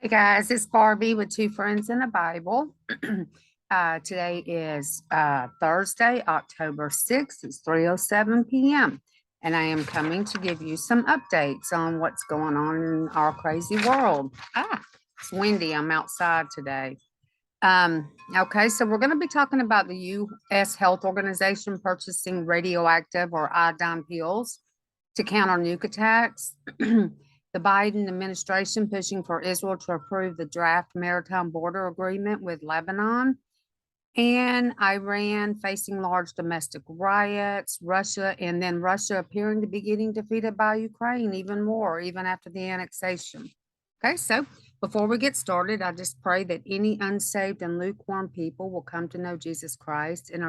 Hey guys, it's Barbie with Two Friends in the Bible. Today is Thursday, October 6th. It's 3:07 p.m. And I am coming to give you some updates on what's going on in our crazy world. It's windy. I'm outside today. Okay, so we're going to be talking about the U.S. Health Organization purchasing radioactive or iodine pills to counter nuke attacks. The Biden administration pushing for Israel to approve the draft maritime border agreement with Lebanon, and Iran facing large domestic riots, Russia appearing to be getting defeated by Ukraine even more, even after the annexation. Okay, so before we get started, I just pray that any unsaved and lukewarm people will come to know Jesus Christ and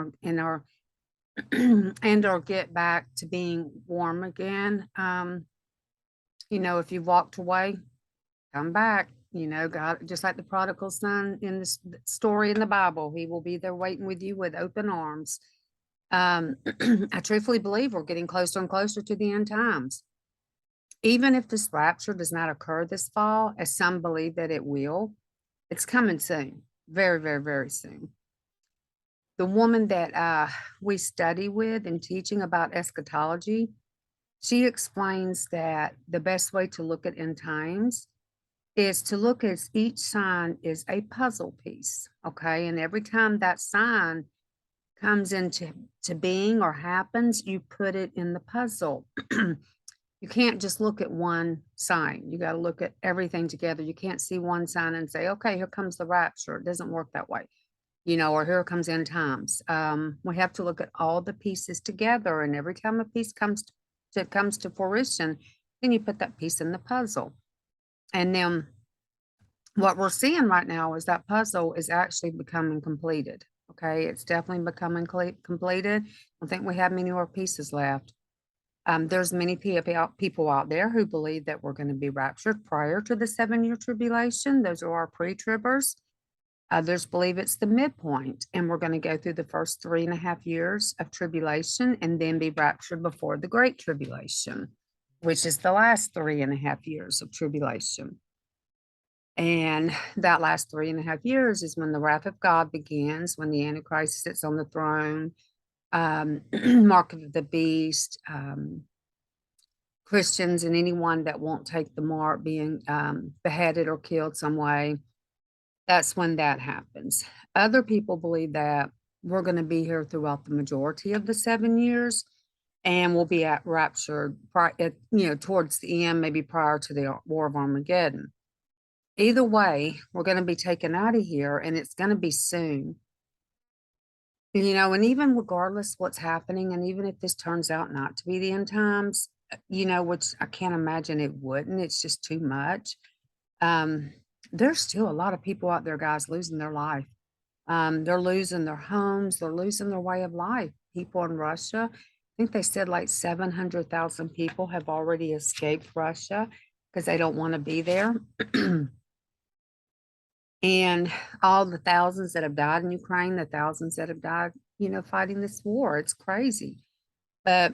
or get back to being warm again. If you walked away, come back. God, just like the prodigal son in this story in the Bible, he will be there waiting with you with open arms. I truthfully believe we're getting closer and closer to the end times. Even if this rapture does not occur this fall, as some believe that it will, it's coming soon. Very, very, very soon. The woman that we study with in teaching about eschatology, she explains that the best way to look at end times is to look at each sign is a puzzle piece, okay? And every time that sign comes into being or happens, you put it in the puzzle. You can't just look at one sign. You got to look at everything together. You can't see one sign and say, okay, here comes the rapture. It doesn't work that way, or here comes end times. We have to look at all the pieces together, and every time a piece comes to fruition, then you put that piece in the puzzle. And then what we're seeing right now is that puzzle is actually becoming completed. Okay, it's definitely becoming completed. I don't think we have many more pieces left. There's many people out there who believe that we're going to be raptured prior to the 7-year tribulation. Those are our pre-tribbers. Others believe it's the midpoint, and we're going to go through the first 3.5 years of tribulation and then be raptured before the Great Tribulation, which is the last 3.5 years of tribulation. And that last 3.5 years is when the wrath of God begins, when the Antichrist sits on the throne, mark of the beast, Christians and anyone that won't take the mark being beheaded or killed some way. That's when that happens. Other people believe that we're going to be here throughout the majority of the 7 years, and we'll be at raptured, towards the end, maybe prior to the War of Armageddon. Either way, we're going to be taken out of here, and it's going to be soon. And even regardless what's happening, and even if this turns out not to be the end times, which I can't imagine it wouldn't, it's just too much. There's still a lot of people out there, guys, losing their life. They're losing their homes. They're losing their way of life. People in Russia, I think they said like 700,000 people have already escaped Russia because they don't want to be there. And all the thousands that have died in Ukraine, the thousands that have died, fighting this war. It's crazy. But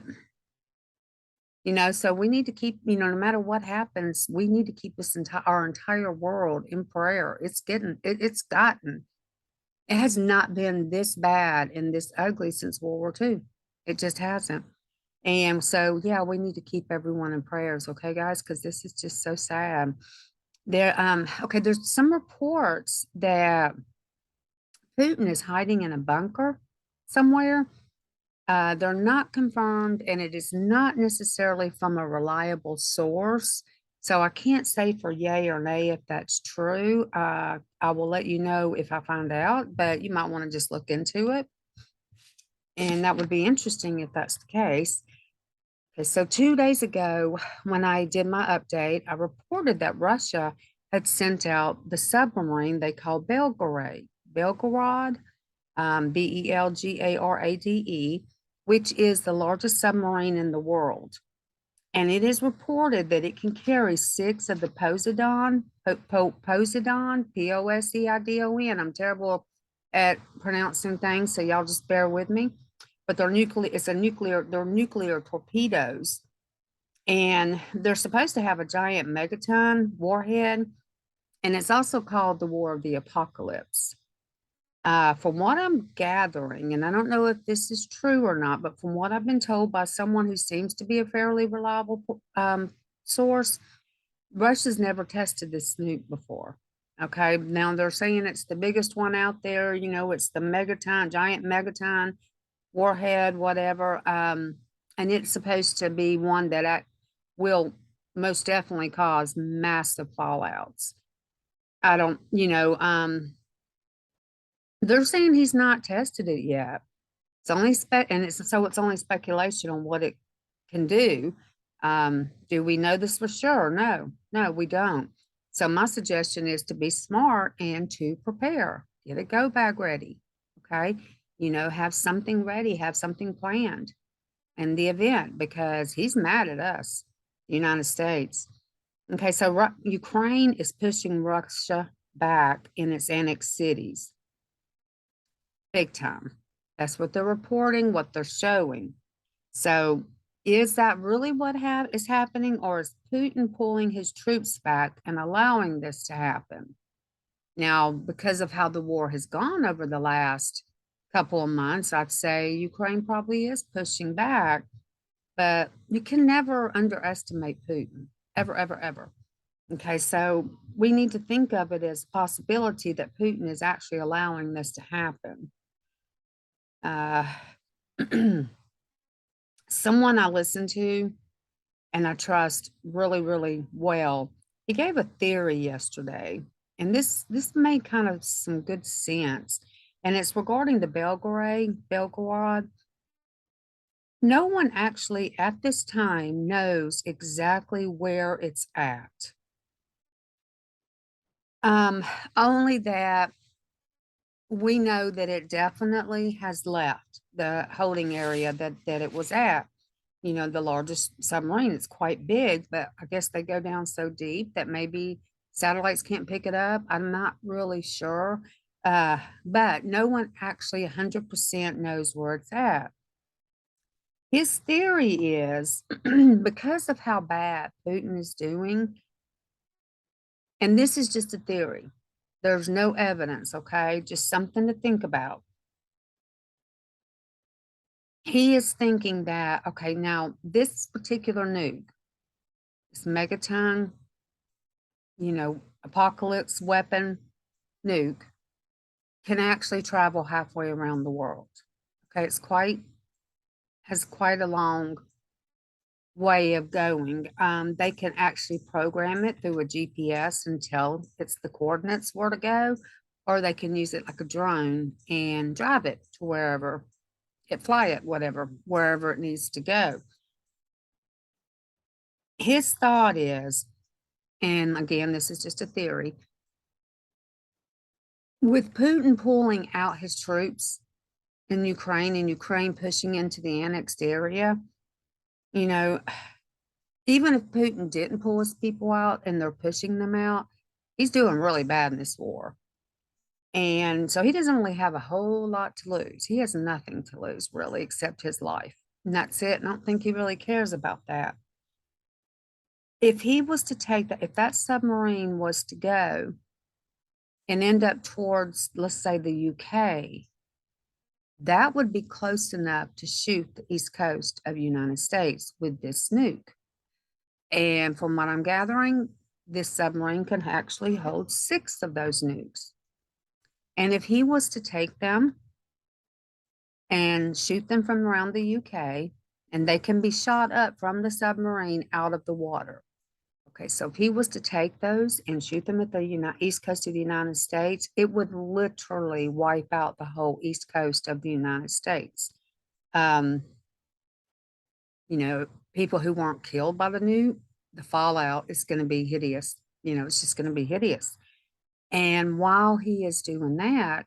so we need to keep, no matter what happens, we need to keep our entire world in prayer. It has not been this bad and this ugly since World War II. It just hasn't. And so, yeah, we need to keep everyone in prayers. Okay, guys, because this is just so sad. There's some reports that Putin is hiding in a bunker somewhere. They're not confirmed, and it is not necessarily from a reliable source. So I can't say for yay or nay if that's true. I will let you know if I find out, but you might want to just look into it. And that would be interesting if that's the case. Okay, so 2 days ago, when I did my update, I reported that Russia had sent out the submarine they call Belgorod, Belgarade, which is the largest submarine in the world. And it is reported that it can carry 6 of the Poseidon, Poseidon. I'm terrible at pronouncing things, so y'all just bear with me. But they're nuclear torpedoes. And they're supposed to have a giant megaton warhead. And it's also called the War of the Apocalypse. From what I'm gathering, and I don't know if this is true or not, but from what I've been told by someone who seems to be a fairly reliable source, Russia's never tested this nuke before. Okay, now they're saying it's the biggest one out there. You know, it's the megaton, giant megaton warhead, whatever. And it's supposed to be one that will most definitely cause massive fallouts. I don't, they're saying he's not tested it yet. It's only it's only speculation on what it can do. Do we know this for sure? No, we don't. So my suggestion is to be smart and to prepare. Get a go bag ready. Okay. Have something ready, have something planned in the event because he's mad at us, the United States. Okay, so Ukraine is pushing Russia back in its annexed cities. Big time. That's what they're reporting, what they're showing. So is that really what is happening, or is Putin pulling his troops back and allowing this to happen? Now, because of how the war has gone over the last couple of months, I'd say Ukraine probably is pushing back, but you can never underestimate Putin, ever, ever, ever. Okay, so we need to think of it as a possibility that Putin is actually allowing this to happen. Someone I listen to and I trust really, really well, he gave a theory yesterday, and this made kind of some good sense. And it's regarding the Belgorod. No one actually at this time knows exactly where it's at. Only that we know that it definitely has left the holding area that it was at. The largest submarine. It's quite big, but I guess they go down so deep that maybe satellites can't pick it up. I'm not really sure. But no one actually 100% knows where it's at. His theory is because of how bad Putin is doing, and this is just a theory, there's no evidence, okay? Just something to think about. He is thinking that, okay, now this particular nuke, this megaton, apocalypse weapon nuke can actually travel halfway around the world. Okay, has quite a long way of going. They can actually program it through a GPS and tell it's the coordinates where to go, or they can use it like a drone and drive it to fly it, wherever it needs to go. His thought is, and again, this is just a theory, with Putin pulling out his troops in Ukraine and Ukraine pushing into the annexed area, even if Putin didn't pull his people out and they're pushing them out, he's doing really bad in this war. And so he doesn't really have a whole lot to lose. He has nothing to lose, really, except his life. And that's it. I don't think he really cares about that. If he was to if that submarine was to go and end up towards, let's say, the UK, that would be close enough to shoot the east coast of the United States with this nuke. And from what I'm gathering, this submarine can actually hold 6 of those nukes. And if he was to take them and shoot them from around the UK, and they can be shot up from the submarine out of the water. Okay, so if he was to take those and shoot them at the east coast of the United States, it would literally wipe out the whole east coast of the United States. People who weren't killed by the nuke, the fallout is going to be hideous. It's just going to be hideous. And while he is doing that,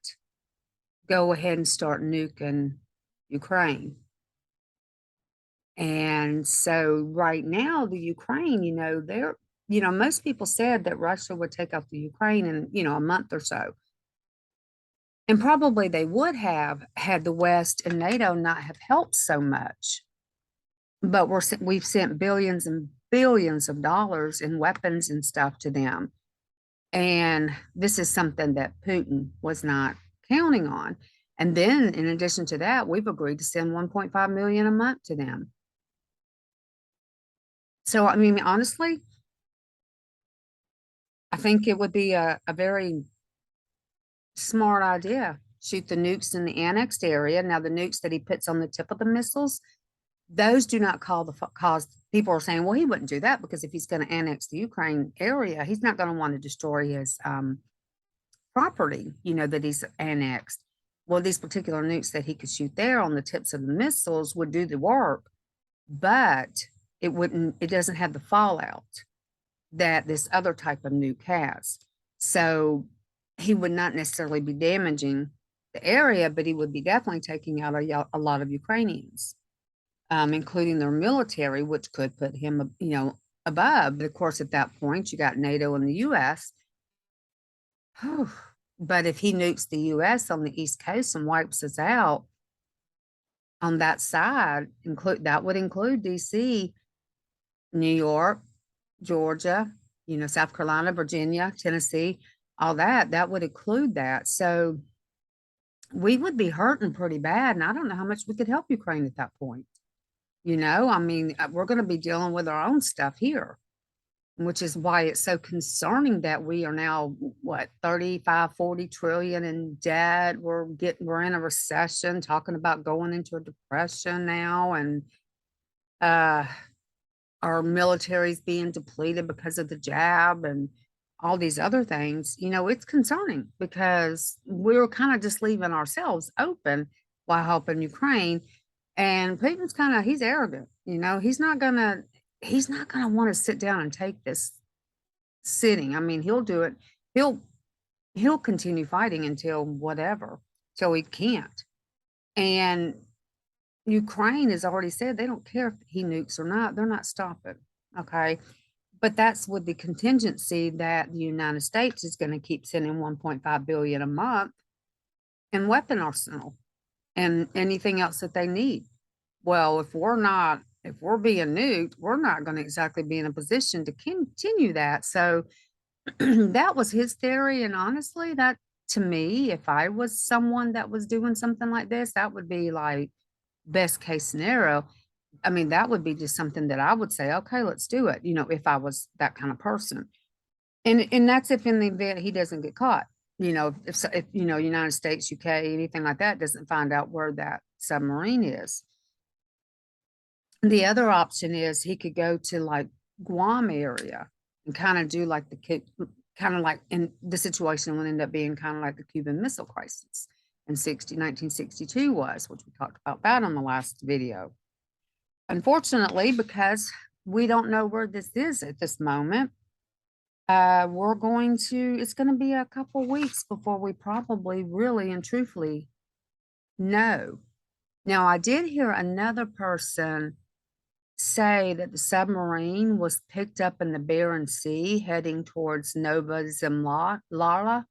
go ahead and start nuking Ukraine. And so right now, the Ukraine, most people said that Russia would take off the Ukraine in, a month or so. And probably they would have had the West and NATO not have helped so much. But we've sent billions and billions of dollars in weapons and stuff to them. And this is something that Putin was not counting on. And then in addition to that, we've agreed to send 1.5 million a month to them. So, I mean, honestly, I think it would be a very smart idea. Shoot the nukes in the annexed area. Now, the nukes that he puts on the tip of the missiles, those do not cause. People are saying, well, he wouldn't do that because if he's going to annex the Ukraine area, he's not going to want to destroy his property, that he's annexed. Well, these particular nukes that he could shoot there on the tips of the missiles would do the work, but it doesn't have the fallout that this other type of nuke has. So he would not necessarily be damaging the area, but he would be definitely taking out a lot of Ukrainians, including their military, which could put him, above. But of course, at that point, you got NATO and the U.S. But if he nukes the U.S. on the East Coast and wipes us out on that side, that would include D.C., New York, Georgia, South Carolina, Virginia, Tennessee, all that would include that. So we would be hurting pretty bad. And I don't know how much we could help Ukraine at that point. I mean, we're going to be dealing with our own stuff here, which is why it's so concerning that we are now, 35, 40 trillion in debt. We're in a recession, talking about going into a depression now. And, our military's being depleted because of the jab and all these other things. It's concerning because we're kind of just leaving ourselves open while helping Ukraine. And Putin's he's arrogant, he's not gonna want to sit down and take this sitting. I mean, he'll do it. He'll continue fighting until whatever, till he can't. And Ukraine has already said they don't care if he nukes or not. They're not stopping. Okay. But that's with the contingency that the United States is going to keep sending 1.5 billion a month in weapon arsenal and anything else that they need. Well, if we're being nuked, we're not going to exactly be in a position to continue that. So that was his theory. And honestly, that to me, if I was someone that was doing something like this, that would be like best case scenario. I mean, that would be just something that I would say, okay, let's do it, if I was that kind of person. And that's if in the event he doesn't get caught, if United States, UK, anything like that doesn't find out where that submarine is. The other option is he could go to like Guam area and kind of do like in the situation would end up being kind of like the Cuban Missile Crisis in 1962 was, which we talked about that on the last video. Unfortunately, because we don't know where this is at this moment, it's going to be a couple weeks before we probably really and truthfully know. Now, I did hear another person say that the submarine was picked up in the Barents Sea heading towards Nova Zimlaya, Zimlaya,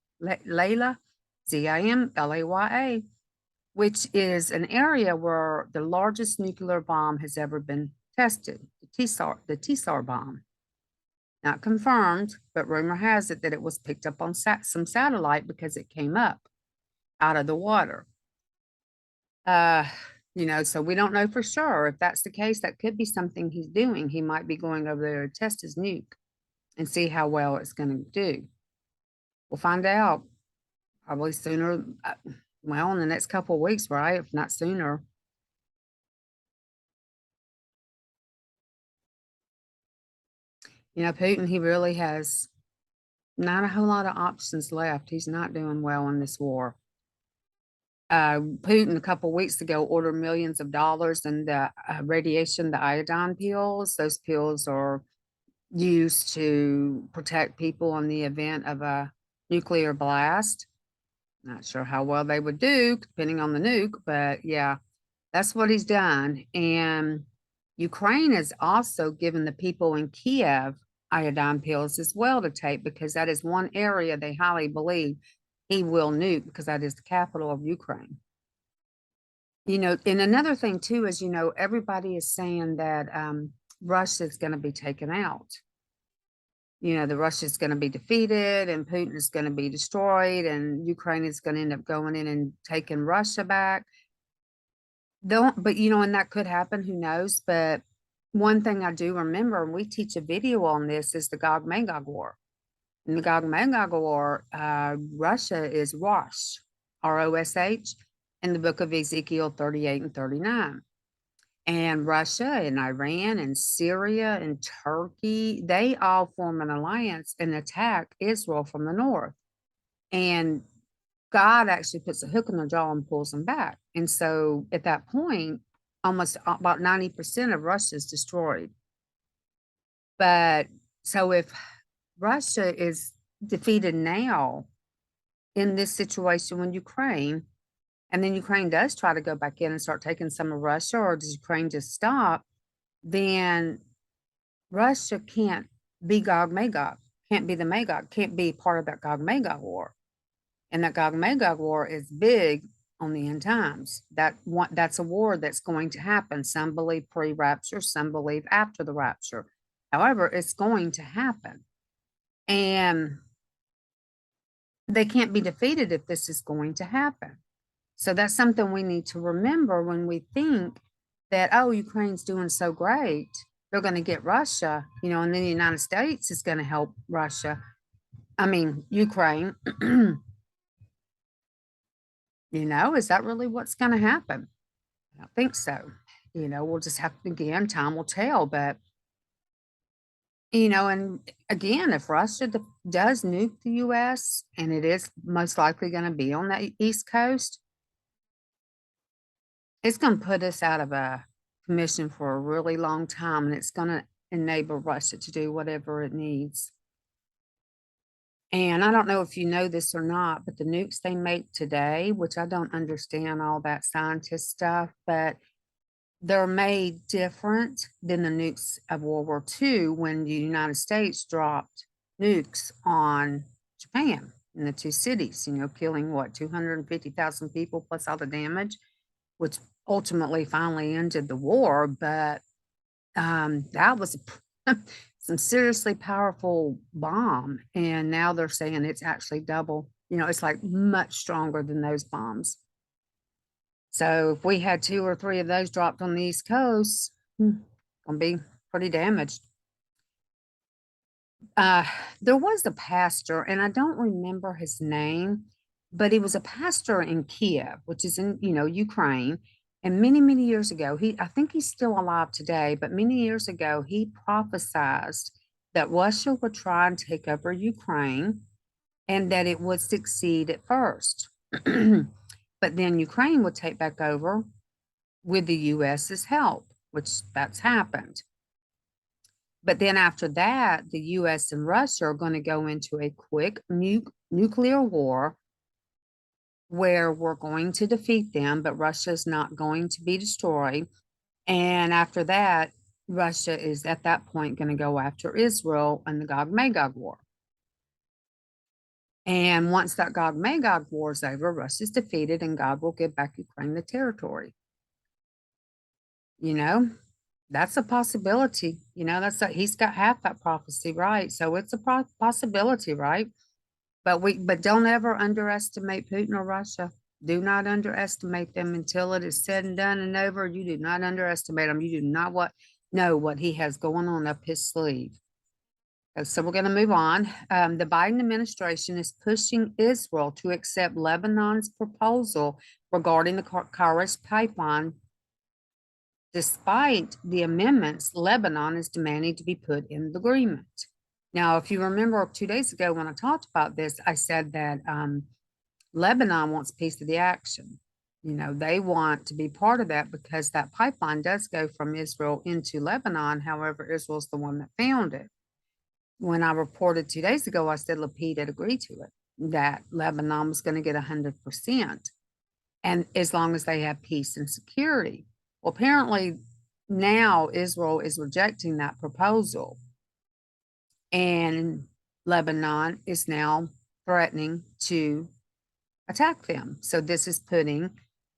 which is an area where the largest nuclear bomb has ever been tested, the TSAR bomb. Not confirmed, but rumor has it that it was picked up on some satellite because it came up out of the water. So we don't know for sure. If that's the case, that could be something he's doing. He might be going over there to test his nuke and see how well it's going to do. We'll find out probably sooner. Well, in the next couple of weeks, right? If not sooner. Putin, he really has not a whole lot of options left. He's not doing well in this war. Putin a couple of weeks ago ordered millions of dollars in the radiation, the iodine pills. Those pills are used to protect people in the event of a nuclear blast. Not sure how well they would do, depending on the nuke, but yeah, that's what he's done. And Ukraine has also given the people in Kiev iodine pills as well to take, because that is one area they highly believe he will nuke, because that is the capital of Ukraine. And another thing too is, everybody is saying that Russia is going to be taken out. the Russia's going to be defeated and Putin is going to be destroyed and Ukraine is going to end up going in and taking Russia back. But and that could happen, who knows? But one thing I do remember, and we teach a video on this, is the Gog Magog War. In the Gog Magog War, Russia is Rosh, Rosh, in the book of Ezekiel 38 and 39. And Russia and Iran and Syria and Turkey, they all form an alliance and attack Israel from the north. And God actually puts a hook in their jaw and pulls them back. And so at that point, almost about 90% of Russia is destroyed. But so if Russia is defeated now in this situation with Ukraine, and then Ukraine does try to go back in and start taking some of Russia, or does Ukraine just stop? Then Russia can't be Gog Magog, can't be the Magog, can't be part of that Gog Magog war. And that Gog Magog war is big on the end times. That's a war that's going to happen. Some believe pre-rapture, some believe after the rapture. However, it's going to happen. And they can't be defeated if this is going to happen. So that's something we need to remember when we think that, oh, Ukraine's doing so great, they're going to get Russia, and then the United States is going to help Ukraine. Is that really what's going to happen? I don't think so. We'll just have to, again, time will tell. But, and again, if Russia does nuke the U.S., and it is most likely going to be on the East Coast, it's going to put us out of a commission for a really long time, and it's going to enable Russia to do whatever it needs. And I don't know if you know this or not, but the nukes they make today, which I don't understand all that scientist stuff, but they're made different than the nukes of World War II when the United States dropped nukes on Japan in the two cities, killing 250,000 people plus all the damage, which ultimately finally ended the war. But that was some seriously powerful bomb. And now they're saying it's actually double, it's like much stronger than those bombs. So if we had 2 or 3 of those dropped on the East Coast, gonna be pretty damaged. There was a pastor, and I don't remember his name, but he was a pastor in Kiev, which is in, Ukraine. And many, many years ago, I think he's still alive today, but many years ago, he prophesied that Russia would try and take over Ukraine and that it would succeed at first. But then Ukraine would take back over with the US's help, which that's happened. But then after that, the US and Russia are going to go into a quick nuclear war where we're going to defeat them, but Russia is not going to be destroyed. And after that, Russia is at that point going to go after Israel in the Gog Magog war. And once that Gog Magog war is over, Russia's defeated and God will give back Ukraine the territory. That's a possibility. He's got half that prophecy right. So it's a possibility, right? But don't ever underestimate Putin or Russia. Do not underestimate them until it is said and done and over. You do not underestimate them. You do not know what he has going on up his sleeve. So we're going to move on. The Biden administration is pushing Israel to accept Lebanon's proposal regarding the Karish pipeline. Despite the amendments, Lebanon is demanding to be put in the agreement. Now, if you remember 2 days ago when I talked about this, I said that Lebanon wants a piece of the action. They want to be part of that because that pipeline does go from Israel into Lebanon. However, Israel's the one that found it. When I reported 2 days ago, I said Lapid had agreed to it, that Lebanon was going to get 100%. And as long as they have peace and security. Well, apparently now Israel is rejecting that proposal. And Lebanon is now threatening to attack them. So this is putting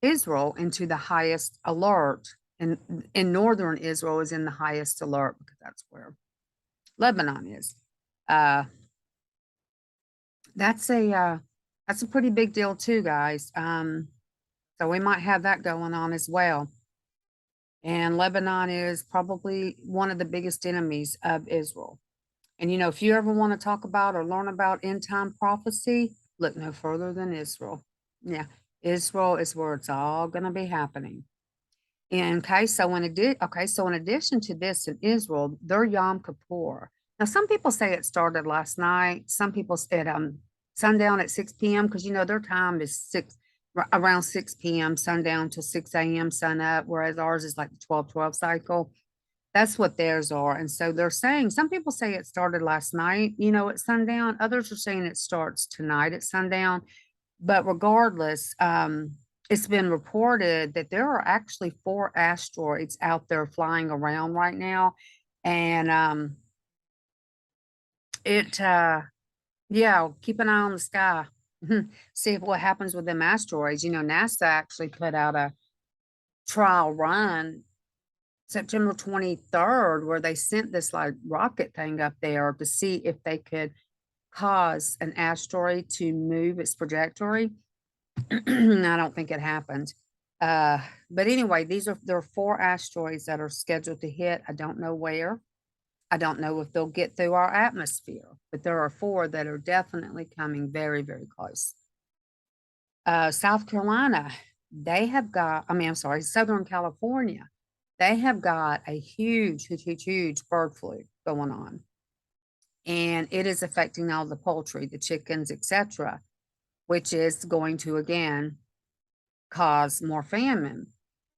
Israel into the highest alert. And in northern Israel is in the highest alert because that's where Lebanon is. Uh, that's a pretty big deal too, guys. So we might have that going on as well. And Lebanon is probably one of the biggest enemies of Israel. And if you ever want to talk about or learn about end time prophecy, look no further than Israel. Yeah, Israel is where it's all going to be happening. And so in addition to this in Israel, their Yom Kippur. Now, some people say it started last night. Some people said sundown at 6 p.m. because their time is around 6 p.m. sundown till 6 a.m. sun up, whereas ours is like the 12-12 cycle. That's what theirs are. And so they're saying, some people say it started last night, at sundown. Others are saying it starts tonight at sundown. But regardless, it's been reported that there are actually 4 asteroids out there flying around right now. And yeah, keep an eye on the sky. See what happens with them asteroids. NASA actually put out a trial run September 23rd, where they sent this like rocket thing up there to see if they could cause an asteroid to move its trajectory. I don't think it happened. But anyway, there are 4 asteroids that are scheduled to hit. I don't know where. I don't know if they'll get through our atmosphere, but there are 4 that are definitely coming very, very close. South Carolina, Southern California, they have got a huge, huge, huge, huge bird flu going on. And it is affecting all the poultry, the chickens, etc., which is going to, again, cause more famine.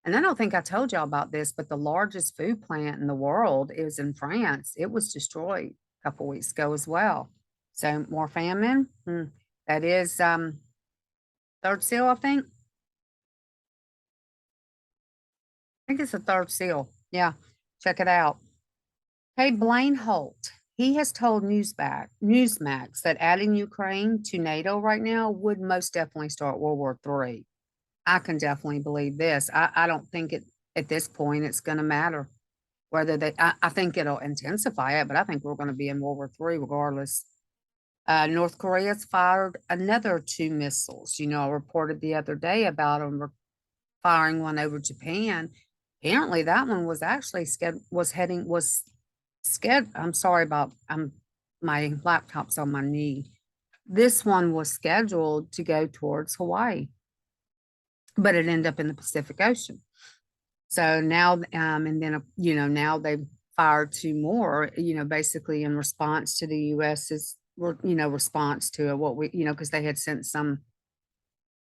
And I don't think I told y'all about this, but the largest food plant in the world is in France. It was destroyed a couple weeks ago as well. So more famine. That is third seal, I think. I think it's the third seal. Yeah, check it out. Hey, Blaine Holt. He has told Newsmax that adding Ukraine to NATO right now would most definitely start World War III. I can definitely believe this. I don't think at this point it's going to matter whether I think it'll intensify it, but I think we're going to be in World War III regardless. North Korea's fired another 2 missiles. I reported the other day about them firing one over Japan. Apparently that one was actually I'm sorry about my laptop's on my knee. This one was scheduled to go towards Hawaii, but it ended up in the Pacific Ocean. So now, and then, now they've fired 2 more, basically in response to the US's, response to because they had sent some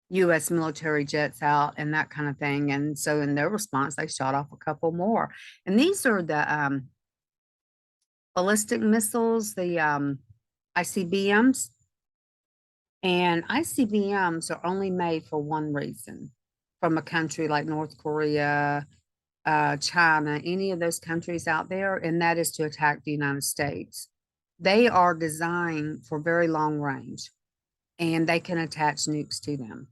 U.S. military jets out and that kind of thing. And so in their response, they shot off a couple more. And these are the ballistic missiles, the ICBMs. And ICBMs are only made for one reason from a country like North Korea, China, any of those countries out there, and that is to attack the United States. They are designed for very long range, and they can attach nukes to them.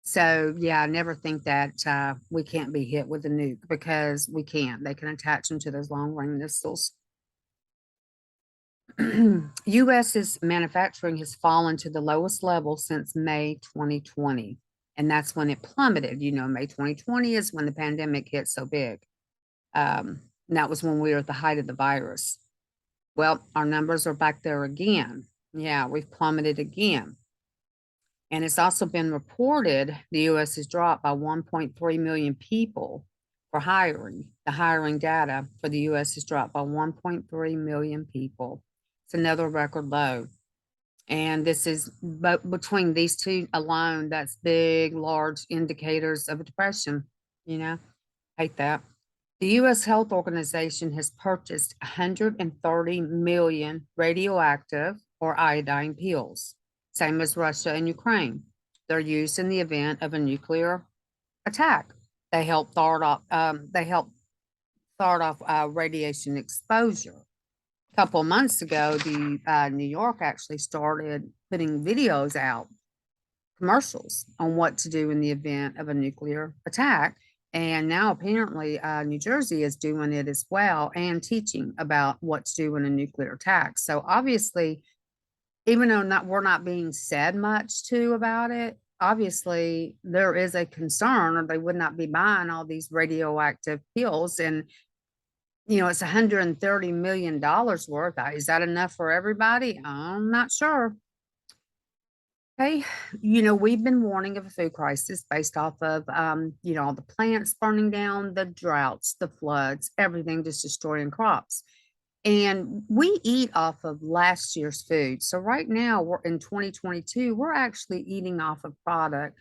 So, yeah, I never think that we can't be hit with a nuke, because we can't. They can attach them to those long-range missiles. U.S.'s manufacturing has fallen to the lowest level since May 2020. And that's when it plummeted. May 2020 is when the pandemic hit so big. And that was when we were at the height of the virus. Well, our numbers are back there again. Yeah, we've plummeted again. And it's also been reported the U.S. has dropped by 1.3 million people for hiring. The hiring data for the U.S. has dropped by 1.3 million people. It's another record low. And this is between these 2 alone, that's big, large indicators of a depression. Hate that. The U.S. Health Organization has purchased 130 million radioactive or iodine pills, same as Russia and Ukraine. They're used in the event of a nuclear attack. They help thwart off radiation exposure. A couple of months ago, the New York actually started putting videos out, commercials on what to do in the event of a nuclear attack. And now apparently New Jersey is doing it as well and teaching about what to do in a nuclear attack. So obviously, even though we're not being said much to about it, obviously there is a concern, or they would not be buying all these radioactive pills. And it's $130 million worth. Is that enough for everybody? I'm not sure. Okay, we've been warning of a food crisis based off of, all the plants burning down, the droughts, the floods, everything just destroying crops. And we eat off of last year's food. So right now we're in 2022, we're actually eating off of product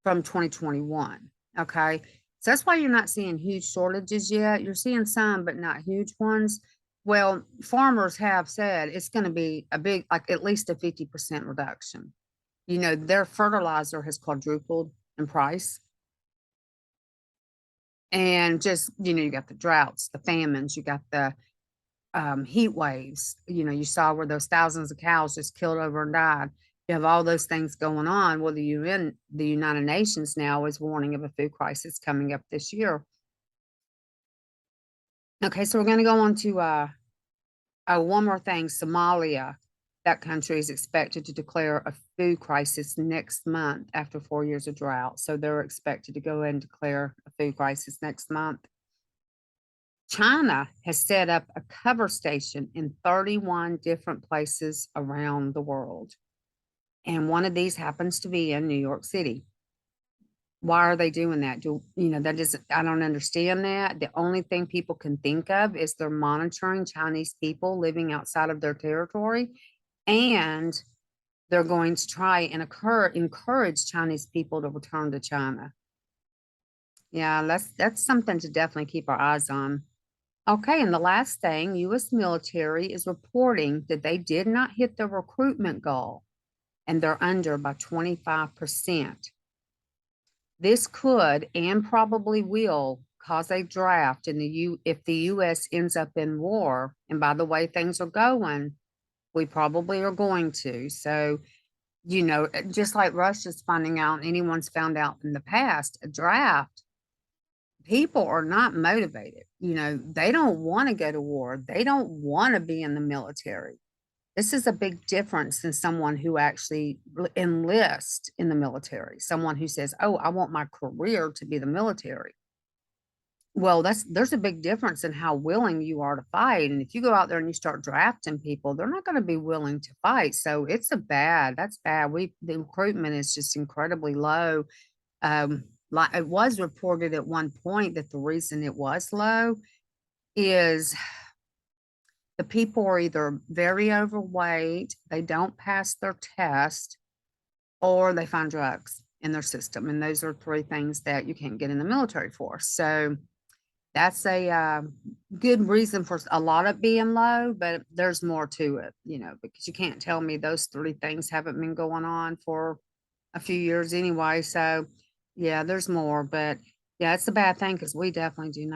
from 2021. Okay. So that's why you're not seeing huge shortages yet. You're seeing some, but not huge ones. Well, farmers have said it's going to be a big, like at least a 50% reduction. Their fertilizer has quadrupled in price. And just, you got the droughts, the famines, you got the heat waves. You saw where those thousands of cows just killed over and died. You have all those things going on. Well, the United Nations now is warning of a food crisis coming up this year. Okay, so we're going to go on to one more thing. Somalia, that country is expected to declare a food crisis next month after 4 years of drought. So they're expected to go ahead and declare a food crisis next month. China has set up a cover station in 31 different places around the world. And one of these happens to be in New York City. Why are they doing that? I don't understand that. The only thing people can think of is they're monitoring Chinese people living outside of their territory, and they're going to try and encourage Chinese people to return to China. Yeah, that's something to definitely keep our eyes on. Okay, and the last thing, U.S. military is reporting that they did not hit the recruitment goal, and they're under by 25%. This could and probably will cause a draft if the U.S. ends up in war. And by the way things are going, we probably are going to. So, just like Russia's finding out, anyone's found out in the past, a draft, people are not motivated. They don't want to go to war. They don't want to be in the military. This is a big difference than someone who actually enlists in the military, someone who says, oh, I want my career to be the military. Well, there's a big difference in how willing you are to fight. And if you go out there and you start drafting people, they're not going to be willing to fight. So that's bad. The recruitment is just incredibly low. Like it was reported at one point that the reason it was low is the people are either very overweight, they don't pass their test, or they find drugs in their system. And those are three things that you can't get in the military for. So that's a good reason for a lot of being low, but there's more to it, because you can't tell me those three things haven't been going on for a few years anyway. So yeah, there's more, but yeah, it's a bad thing because we definitely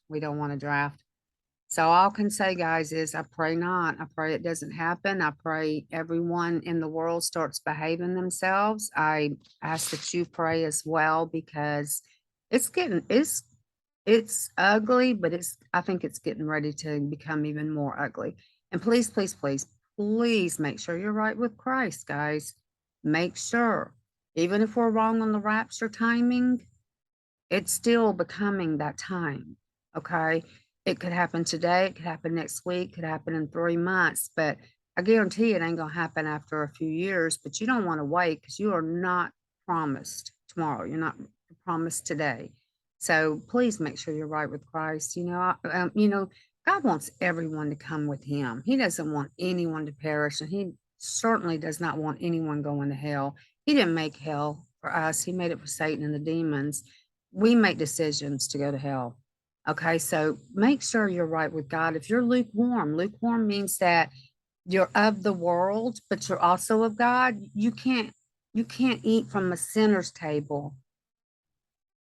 we don't want to draft. So all I can say, guys, is I pray not. I pray it doesn't happen. I pray everyone in the world starts behaving themselves. I ask that you pray as well, because it's ugly, but I think it's getting ready to become even more ugly. And please, please, please, please make sure you're right with Christ, guys. Make sure, even if we're wrong on the rapture timing, it's still becoming that time. Okay. It could happen today, it could happen next week, it could happen in 3 months, but I guarantee it ain't gonna happen after a few years. But you don't want to wait, because you are not promised tomorrow. You're not promised today. So please make sure you're right with Christ. God wants everyone to come with him. He doesn't want anyone to perish, and he certainly does not want anyone going to hell. He didn't make hell for us. He made it for Satan and the demons. We make decisions to go to hell. Okay, so make sure you're right with God. If you're lukewarm means that you're of the world, but you're also of God. You can't eat from a sinner's table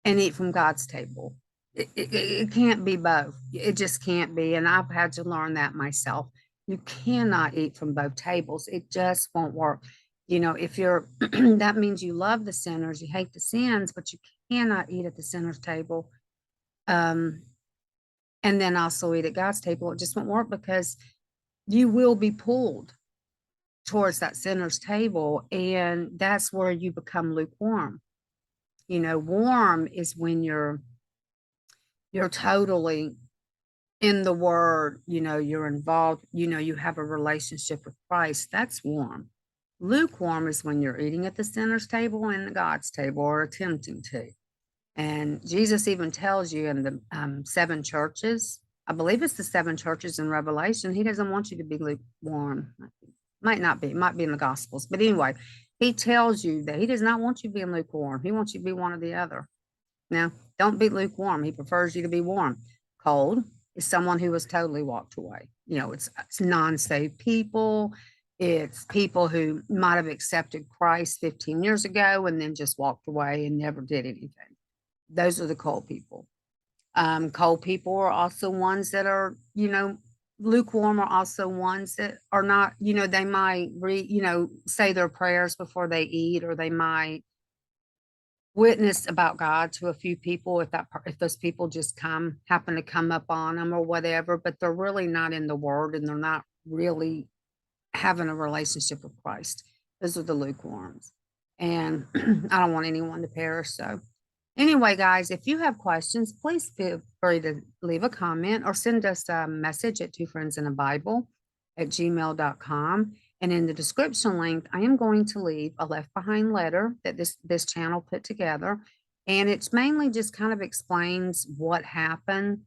and eat from God's table. It can't be both. It just can't be. And I've had to learn that myself. You cannot eat from both tables. It just won't work. You know, if you're, that means you love the sinners, you hate the sins, but you cannot eat at the sinner's table. Um, and then also eat at God's table. It just won't work because you will be pulled towards that sinner's table. And that's where you become lukewarm. You know, warm is when you're totally in the word, you know, you're involved, you know, you have a relationship with Christ. That's warm. Lukewarm is when you're eating at the sinner's table and the God's table, or attempting to. And Jesus even tells you in the 7 churches, I believe it's the 7 churches in Revelation, he doesn't want you to be lukewarm. Might not be, might be in the Gospels. But anyway, he tells you that he does not want you being lukewarm. He wants you to be one or the other. Now, don't be lukewarm. He prefers you to be warm. Cold is someone who has totally walked away. You know, it's non-saved people. It's people who might have accepted Christ 15 years ago and then just walked away and never did anything. Those are the cold people. Cold people are also ones that are, you know, lukewarm are also ones that are not, you know, they might say their prayers before they eat, or they might witness about God to a few people if those people just happen to come up on them or whatever, but they're really not in the word and they're not really having a relationship with Christ. Those are the lukewarms. And I don't want anyone to perish. So anyway, guys, if you have questions, please feel free to leave a comment or send us a message at TwofriendsandaBible@gmail.com. And in the description link, I am going to leave a left behind letter that this channel put together. And it's mainly just kind of explains what happened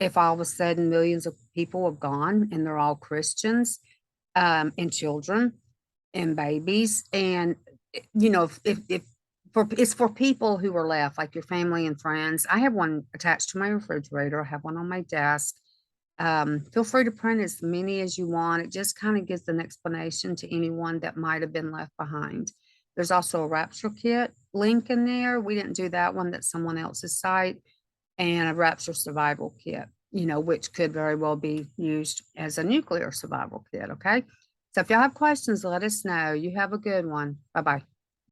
if all of a sudden millions of people have gone and they're all Christians, and children and babies. And, you know, if it's for people who are left, like your family and friends. I have one attached to my refrigerator. I have one on my desk. Feel free to print as many as you want. It just kind of gives an explanation to anyone that might have been left behind. There's also a rapture kit link in there. We didn't do that one. That's someone else's site. And a rapture survival kit, you know, which could very well be used as a nuclear survival kit. Okay. So if y'all have questions, let us know. You have a good one. Bye-bye.